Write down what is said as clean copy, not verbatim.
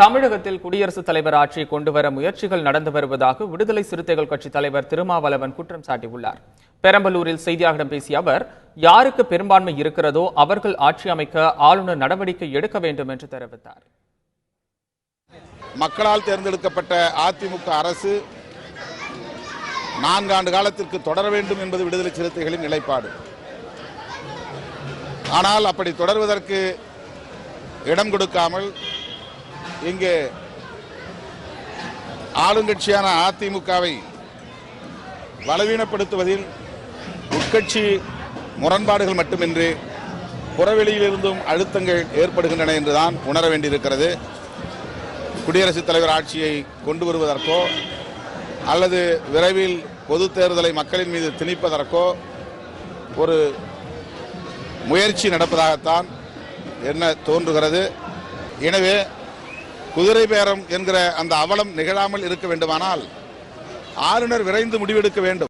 தமிழகத்தில் குடியரசுத் தலைவர் ஆட்சியை கொண்டுவர முயற்சிகள் நடந்து வருவதாக விடுதலை சிறுத்தைகள் கட்சி தலைவர் திருமாவளவன் குற்றம் சாட்டியுள்ளார். பெரம்பலூரில் செய்தியாளர்களிடம் பேசிய அவர், யாருக்கு பெரும்பான்மை இருக்கிறதோ அவர்கள் ஆட்சி அமைக்க ஆளுநர் நடவடிக்கை எடுக்க வேண்டும் என்று தெரிவித்தார். மக்களால் தேர்ந்தெடுக்கப்பட்ட அதிமுக அரசு 4 ஆண்டு காலத்திற்கு தொடர வேண்டும் என்பது விடுதலை சிறுத்தைகளின் நிலைப்பாடு. ஆனால் அப்படி தொடர்வதற்கு இடம் கொடுக்காமல் இங்கே ஆளுங்கட்சியான அதிமுகவை பலவீனப்படுத்துவதில் உட்கட்சி முரண்பாடுகள் மட்டுமின்றி புறவெளியிலிருந்தும் அழுத்தங்கள் ஏற்படுகின்றன என்றுதான் உணர வேண்டியிருக்கிறது. குடியரசுத் தலைவர் ஆட்சியை கொண்டு வருவதற்கோ அல்லது விரைவில் பொது தேர்தலை மக்களின் மீது திணிப்பதற்கோ ஒரு முயற்சி நடப்பதாகத்தான் என்ன தோன்றுகிறது. எனவே குதிரை பேரம் என்கிற அந்த அவலம் நிகழாமல் இருக்க வேண்டுமானால் ஆளுநர் விரைந்து முடிவெடுக்க வேண்டும்.